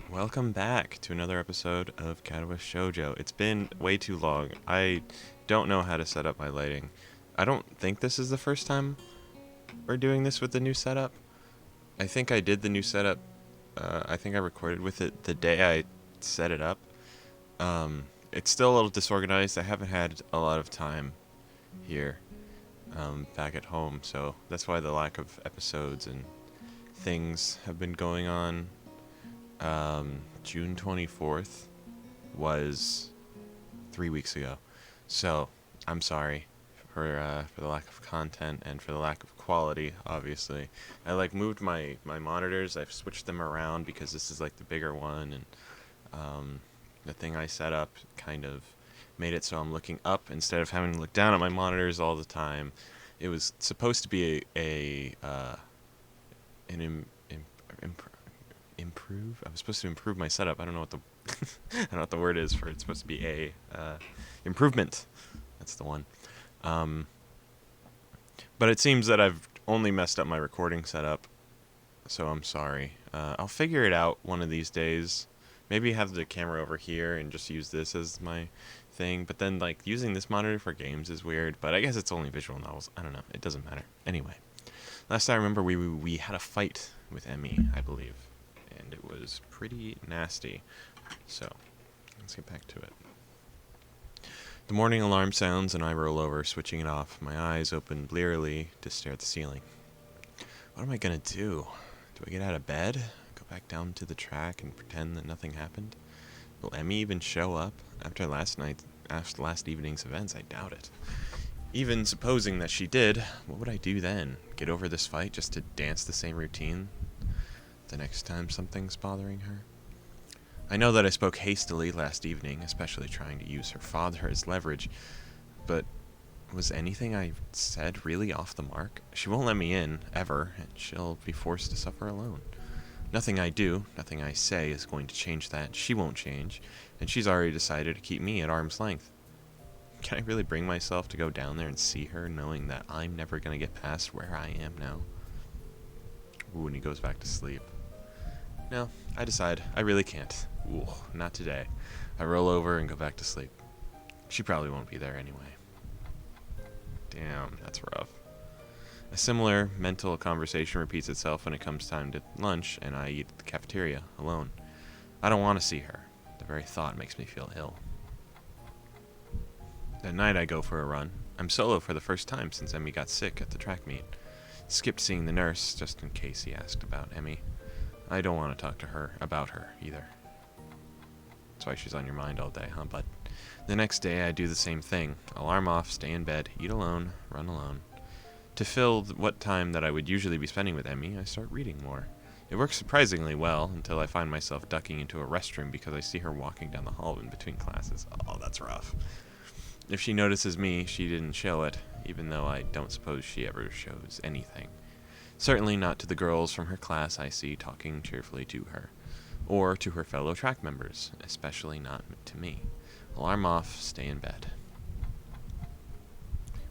Welcome back to another episode of Katawa Shoujo. It's been way too long. I don't know how to set up my lighting. I don't think this is the first time we're doing this with the new setup. I think I did the new setup. I think I recorded with it the day I set it up. It's still a little disorganized. I haven't had a lot of time here back at home, so that's why the lack of episodes and things have been going on. June 24th was 3 weeks ago. So, I'm sorry for the lack of content and for the lack of quality, obviously. I moved my monitors. I've switched them around because this is the bigger one, and the thing I set up kind of made it so I'm looking up instead of having to look down at my monitors all the time. It was supposed to be an improve. I was supposed to improve my setup. I don't know what the I don't know what the word is for it. It's supposed to be a improvement. That's the one. But it seems that I've only messed up my recording setup, so I'm sorry. I'll figure it out one of these days. Maybe have the camera over here and just use this as my thing. But then using this monitor for games is weird. But I guess it's only visual novels. I don't know. It doesn't matter. Anyway, last I remember, we had a fight with Emmy, I believe. And it was pretty nasty. So, let's get back to it. The morning alarm sounds and I roll over, switching it off. My eyes open blearily to stare at the ceiling. What am I gonna do? Do I get out of bed? Go back down to the track and pretend that nothing happened? Will Emmy even show up? After last evening's events, I doubt it. Even supposing that she did, what would I do then? Get over this fight just to dance the same routine the next time something's bothering her? I know that I spoke hastily last evening, especially trying to use her father as leverage, but was anything I said really off the mark? She won't let me in, ever, and she'll be forced to suffer alone. Nothing I do, nothing I say is going to change that. She won't change, and she's already decided to keep me at arm's length. Can I really bring myself to go down there and see her, knowing that I'm never going to get past where I am now? Ooh, and he goes back to sleep. No, I decide I really can't. Ooh, not today. I roll over and go back to sleep. She probably won't be there anyway. Damn, that's rough. A similar mental conversation repeats itself when it comes time to lunch and I eat at the cafeteria, alone. I don't want to see her. The very thought makes me feel ill. That night I go for a run. I'm solo for the first time since Emmy got sick at the track meet. Skipped seeing the nurse, just in case he asked about Emmy. I don't want to talk to her about her, either. That's why she's on your mind all day, huh, bud? The next day, I do the same thing. Alarm off, stay in bed, eat alone, run alone. To fill what time that I would usually be spending with Emmy, I start reading more. It works surprisingly well until I find myself ducking into a restroom because I see her walking down the hall in between classes. Oh, that's rough. If she notices me, she didn't show it, even though I don't suppose she ever shows anything. Certainly not to the girls from her class I see talking cheerfully to her, or to her fellow track members, especially not to me. Alarm off, stay in bed.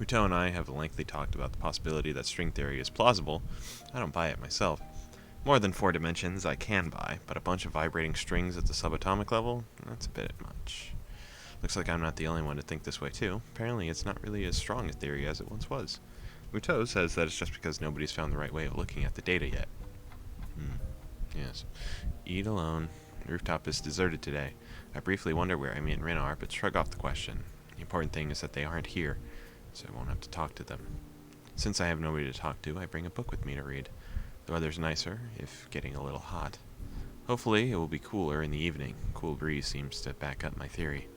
Muto and I have lengthily talked about the possibility that string theory is plausible. I don't buy it myself. More than 4 dimensions I can buy, but a bunch of vibrating strings at the subatomic level? That's a bit much. Looks like I'm not the only one to think this way too. Apparently it's not really as strong a theory as it once was. Muto says that it's just because nobody's found the right way of looking at the data yet. Yes. Eat alone. The rooftop is deserted today. I briefly wonder where Emmy and Rin are, but shrug off the question. The important thing is that they aren't here, so I won't have to talk to them. Since I have nobody to talk to, I bring a book with me to read. The weather's nicer, if getting a little hot. Hopefully, it will be cooler in the evening. Cool breeze seems to back up my theory.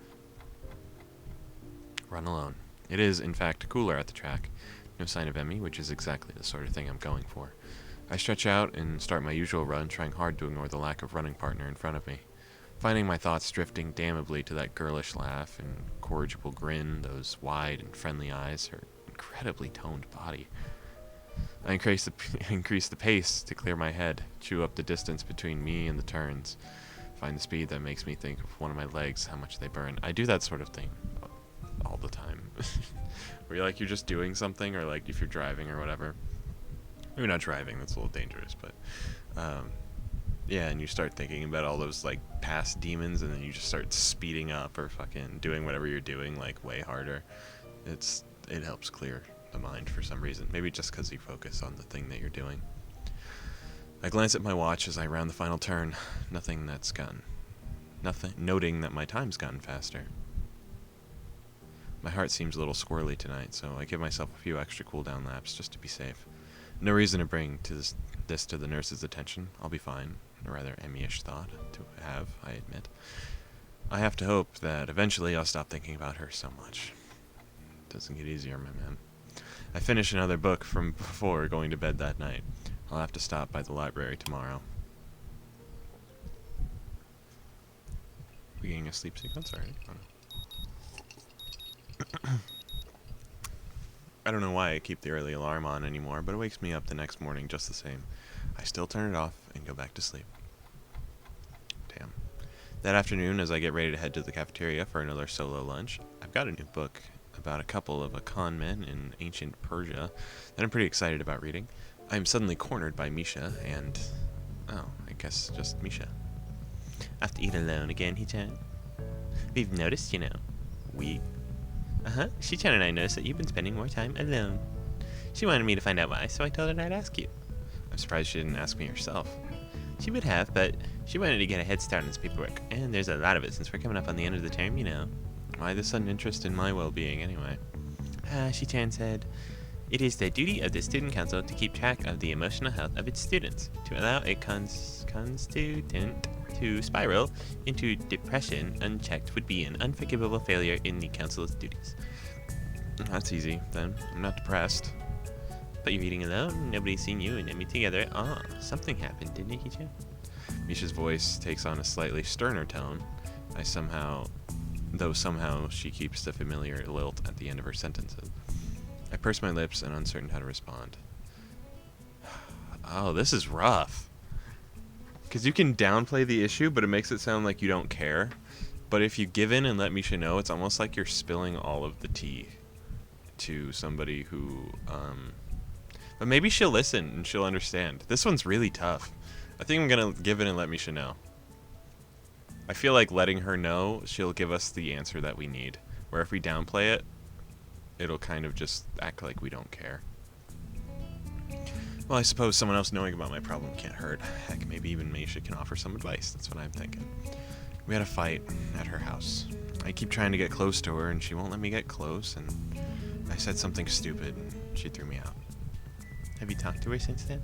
Run alone. It is, in fact, cooler at the track. No sign of Emmy, which is exactly the sort of thing I'm going for. I stretch out and start my usual run, trying hard to ignore the lack of running partner in front of me. Finding my thoughts drifting damnably to that girlish laugh and corrigible grin, those wide and friendly eyes, her incredibly toned body. I increase the pace to clear my head, chew up the distance between me and the turns, find the speed that makes me think of one of my legs, how much they burn. I do that sort of thing all the time. Where you're just doing something, or if you're driving or whatever. Maybe not driving, that's a little dangerous, but Yeah, and you start thinking about all those like past demons, and then you just start speeding up or fucking doing whatever you're doing like way harder. It helps clear the mind for some reason. Maybe just because you focus on the thing that you're doing. I glance at my watch as I round the final turn. Nothing, noting that my time's gotten faster. My heart seems a little squirrely tonight, so I give myself a few extra cooldown laps just to be safe. No reason to bring this to the nurse's attention. I'll be fine. A rather Emmy-ish thought to have, I admit. I have to hope that eventually I'll stop thinking about her so much. It doesn't get easier, my man. I finish another book from before going to bed that night. I'll have to stop by the library tomorrow. We getting a sleep sequence already? I don't know why I keep the early alarm on anymore, but it wakes me up the next morning just the same. I still turn it off and go back to sleep. Damn. That afternoon, as I get ready to head to the cafeteria for another solo lunch, I've got a new book about a couple of con men in ancient Persia that I'm pretty excited about reading. I'm suddenly cornered by Misha and... oh, I guess just Misha. Have to eat alone again, Hichan? We've noticed, you know. We? Shichan and I noticed that you've been spending more time alone. She wanted me to find out why, so I told her I'd ask you. I'm surprised she didn't ask me herself. She would have, but she wanted to get a head start on this paperwork, and there's a lot of it since we're coming up on the end of the term, you know. Why the sudden interest in my well-being, anyway? Shichan said, it is the duty of the student council to keep track of the emotional health of its students, to allow a student to spiral into depression unchecked would be an unforgivable failure in the council's duties. That's easy, then. I'm not depressed. But you're eating alone? Nobody's seen you and Emmy together. Something happened, didn't it, Hichan? Misha's voice takes on a slightly sterner tone. Though somehow she keeps the familiar lilt at the end of her sentences. I purse my lips and uncertain how to respond. Oh, this is rough. Because you can downplay the issue, but it makes it sound like you don't care. But if you give in and let Misha know, it's almost like you're spilling all of the tea to somebody who... But maybe she'll listen and she'll understand. This one's really tough. I think I'm going to give in and let Misha know. I feel like letting her know, she'll give us the answer that we need. Where if we downplay it, it'll kind of just act like we don't care. Well, I suppose someone else knowing about my problem can't hurt. Heck, maybe even Misha can offer some advice. That's what I'm thinking. We had a fight at her house. I keep trying to get close to her, and she won't let me get close, and I said something stupid, and she threw me out. Have you talked to her since then?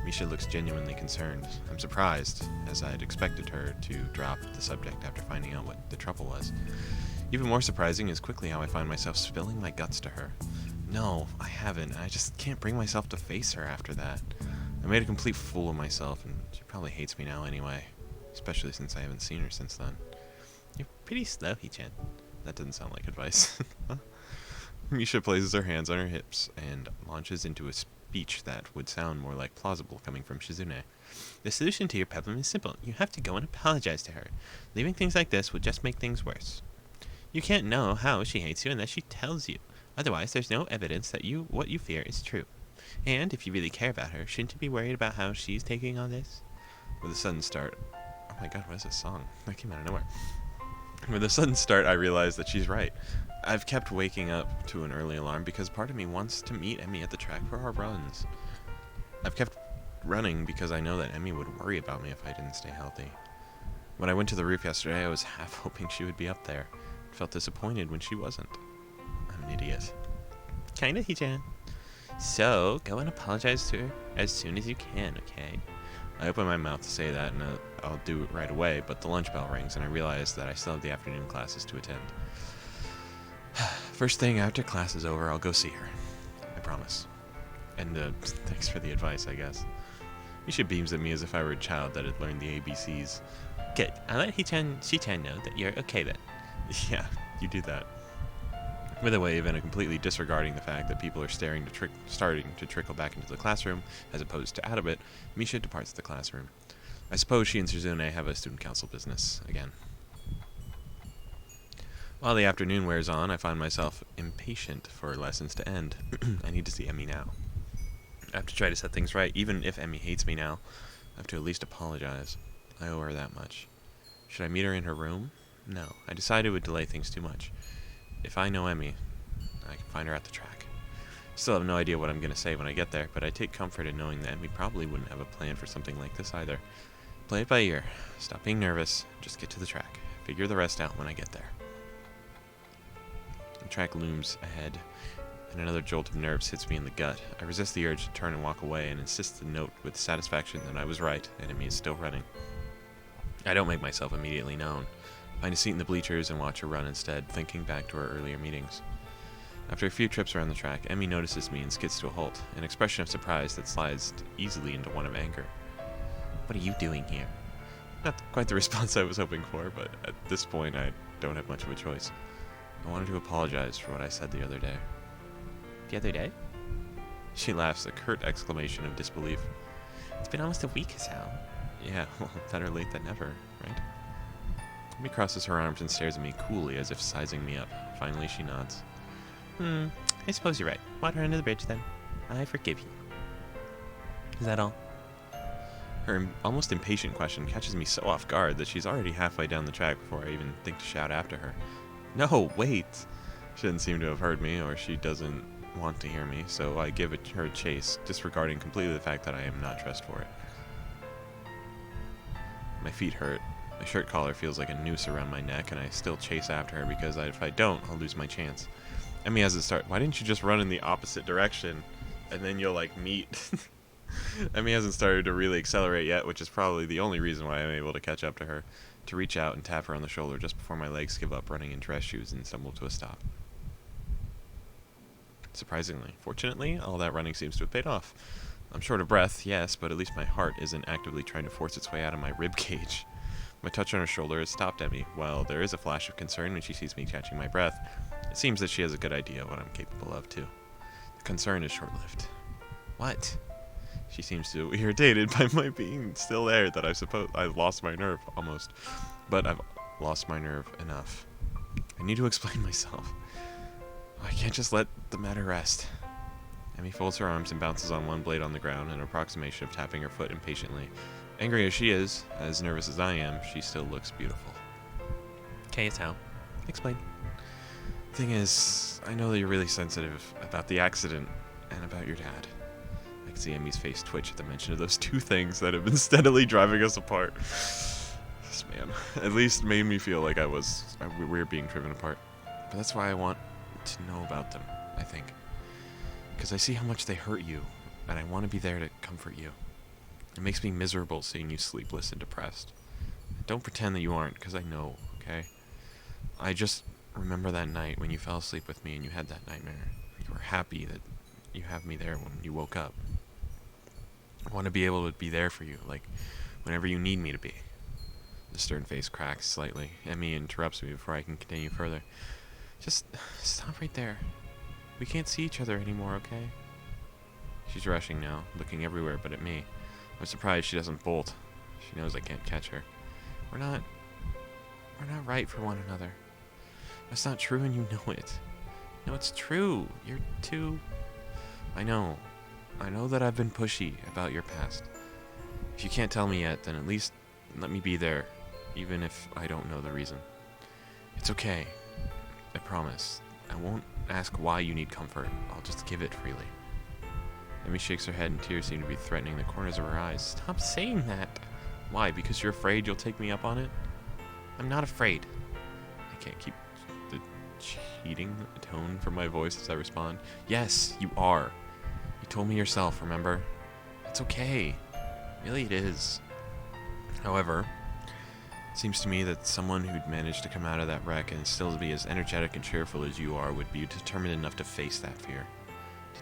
Misha looks genuinely concerned. I'm surprised, as I'd expected her to drop the subject after finding out what the trouble was. Even more surprising is quickly how I find myself spilling my guts to her. No, I haven't. I just can't bring myself to face her after that. I made a complete fool of myself, and she probably hates me now anyway. Especially since I haven't seen her since then. You're pretty slow, Hichan. That doesn't sound like advice. Misha places her hands on her hips and launches into a speech that would sound more like plausible coming from Shizune. The solution to your problem is simple. You have to go and apologize to her. Leaving things like this would just make things worse. You can't know how she hates you unless she tells you. Otherwise, there's no evidence that what you fear is true. And if you really care about her, shouldn't you be worried about how she's taking all this? With a sudden start... Oh my god, what is this song? That came out of nowhere. With a sudden start, I realized that she's right. I've kept waking up to an early alarm because part of me wants to meet Emmy at the track for our runs. I've kept running because I know that Emmy would worry about me if I didn't stay healthy. When I went to the roof yesterday, I was half hoping she would be up there. I felt disappointed when she wasn't. I'm an idiot. Kinda, Hichan. So, go and apologize to her as soon as you can, okay? I open my mouth to say that, and I'll do it right away, but the lunch bell rings, and I realize that I still have the afternoon classes to attend. First thing after class is over, I'll go see her. I promise. And thanks for the advice, I guess. Misha beams at me as if I were a child that had learned the ABCs. Good. I'll let Shichan know that you're okay then. Yeah, you do that. With a wave and a completely disregarding the fact that people are starting to trickle back into the classroom, as opposed to out of it, Misha departs the classroom. I suppose she and Shizune have a student council business again. While the afternoon wears on, I find myself impatient for lessons to end. I need to see Emmy now. I have to try to set things right, even if Emmy hates me now. I have to at least apologize. I owe her that much. Should I meet her in her room? No. I decided it would delay things too much. If I know Emmy, I can find her at the track. Still have no idea what I'm going to say when I get there, but I take comfort in knowing that Emmy probably wouldn't have a plan for something like this either. Play it by ear. Stop being nervous. Just get to the track. Figure the rest out when I get there. The track looms ahead, and another jolt of nerves hits me in the gut. I resist the urge to turn and walk away and insist to note with satisfaction that I was right and Emmy is still running. I don't make myself immediately known. Find a seat in the bleachers and watch her run instead, thinking back to our earlier meetings. After a few trips around the track, Emmy notices me and skids to a halt, an expression of surprise that slides easily into one of anger. What are you doing here? Not quite the response I was hoping for, but at this point I don't have much of a choice. I wanted to apologize for what I said the other day. The other day? She laughs, a curt exclamation of disbelief. It's been almost a week, Sal. Yeah, well, better late than never, right? Emmy crosses her arms and stares at me coolly as if sizing me up. Finally, she nods. I suppose you're right. Water under the bridge, then. I forgive you. Is that all? Her almost impatient question catches me so off guard that she's already halfway down the track before I even think to shout after her. No, wait! She doesn't seem to have heard me, or she doesn't want to hear me, so I give her a chase, disregarding completely the fact that I am not dressed for it. My feet hurt. My shirt collar feels like a noose around my neck, and I still chase after her because if I don't, I'll lose my chance. Emmy hasn't started. Why didn't you just run in the opposite direction, and then you'll, meet? Emmy hasn't started to really accelerate yet, which is probably the only reason why I'm able to catch up to her, to reach out and tap her on the shoulder just before my legs give up running in dress shoes and stumble to a stop. Surprisingly, fortunately, all that running seems to have paid off. I'm short of breath, yes, but at least my heart isn't actively trying to force its way out of my rib cage. My touch on her shoulder has stopped Emmy. While there is a flash of concern when she sees me catching my breath, it seems that she has a good idea of what I'm capable of, too. The concern is short-lived. What? She seems so irritated by my being still there that I suppose I've lost my nerve, almost. But I've lost my nerve enough. I need to explain myself. I can't just let the matter rest. Emmy folds her arms and bounces on one blade on the ground, an approximation of tapping her foot impatiently. Angry as she is, as nervous as I am, she still looks beautiful. Okay, it's how. Explain. Thing is, I know that you're really sensitive about the accident and about your dad. I can see Emmy's face twitch at the mention of those two things that have been steadily driving us apart. This man at least made me feel like we were being driven apart. But that's why I want to know about them, I think. Because I see how much they hurt you, and I want to be there to comfort you. It makes me miserable seeing you sleepless and depressed. Don't pretend that you aren't, because I know, okay? I just remember that night when you fell asleep with me and you had that nightmare. You were happy that you have me there when you woke up. I want to be able to be there for you, like whenever you need me to be. The stern face cracks slightly. Emmy interrupts me before I can continue further. Just stop right there. We can't see each other anymore, okay? She's rushing now, looking everywhere but at me. I'm surprised she doesn't bolt. She knows I can't catch her. We're not right for one another. That's not true and you know it. No, it's true. You're too... I know that I've been pushy about your past. If you can't tell me yet, then at least let me be there, even if I don't know the reason. It's okay. I promise. I won't ask why you need comfort. I'll just give it freely. Emmy shakes her head and tears seem to be threatening the corners of her eyes. Stop saying that. Why? Because you're afraid you'll take me up on it? I'm not afraid. I can't keep the cheating tone from my voice as I respond. Yes, you are. You told me yourself, remember? It's okay. Really, it is. However, it seems to me that someone who'd managed to come out of that wreck and still be as energetic and cheerful as you are would be determined enough to face that fear.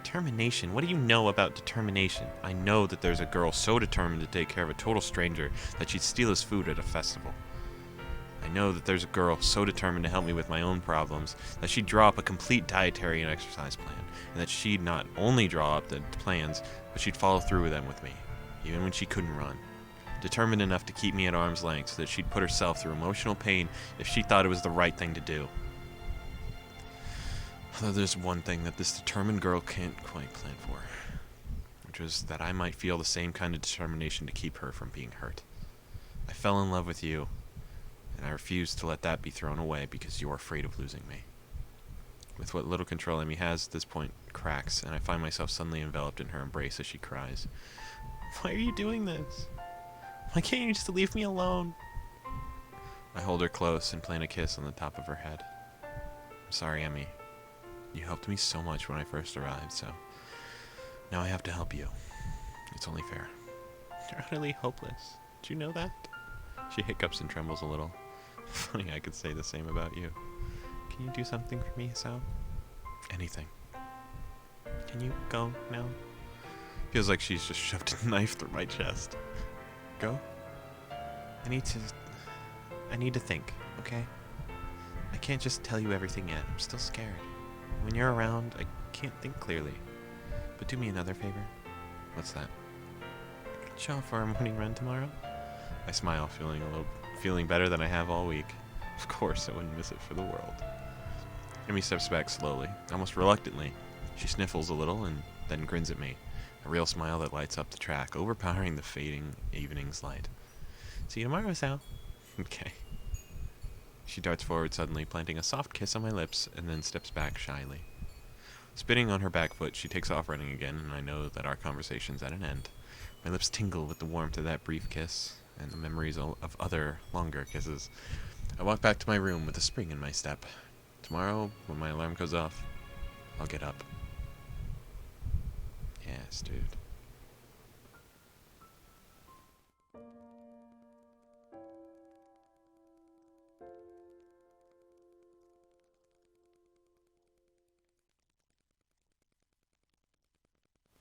Determination? What do you know about determination? I know that there's a girl so determined to take care of a total stranger that she'd steal his food at a festival. I know that there's a girl so determined to help me with my own problems that she'd draw up a complete dietary and exercise plan, and that she'd not only draw up the plans, but she'd follow through with them with me, even when she couldn't run. Determined enough to keep me at arm's length so that she'd put herself through emotional pain if she thought it was the right thing to do. Although there's one thing that this determined girl can't quite plan for. which was that I might feel the same kind of determination to keep her from being hurt. I fell in love with you, and I refuse to let that be thrown away because you're afraid of losing me. With what little control Amy has at this point cracks, and I find myself suddenly enveloped in her embrace as she cries. Why are you doing this? Why can't you just leave me alone? I hold her close and plant a kiss on the top of her head. I'm sorry, Emmy. You helped me so much when I first arrived, so now I have to help you. It's only fair. You're utterly hopeless. Do you know that? She hiccups and trembles a little. Funny I could say the same about you. Can you do something for me, Sao? Anything. Can you go now? Feels like she's just shoved a knife through my chest. Go? I need to think, okay? I can't just tell you everything yet. I'm still scared. When you're around, I can't think clearly. But do me another favor. What's that? Show up for our morning run tomorrow? I smile, feeling better than I have all week. Of course, I wouldn't miss it for the world. Emmy steps back slowly, almost reluctantly. She sniffles a little and then grins at me, a real smile that lights up the track, overpowering the fading evening's light. See you tomorrow, Sal. Okay. She darts forward suddenly, planting a soft kiss on my lips, and then steps back shyly. Spinning on her back foot, she takes off running again, and I know that our conversation's at an end. My lips tingle with the warmth of that brief kiss, and the memories of other, longer kisses. I walk back to my room with a spring in my step. Tomorrow, when my alarm goes off, I'll get up. Yes, dude.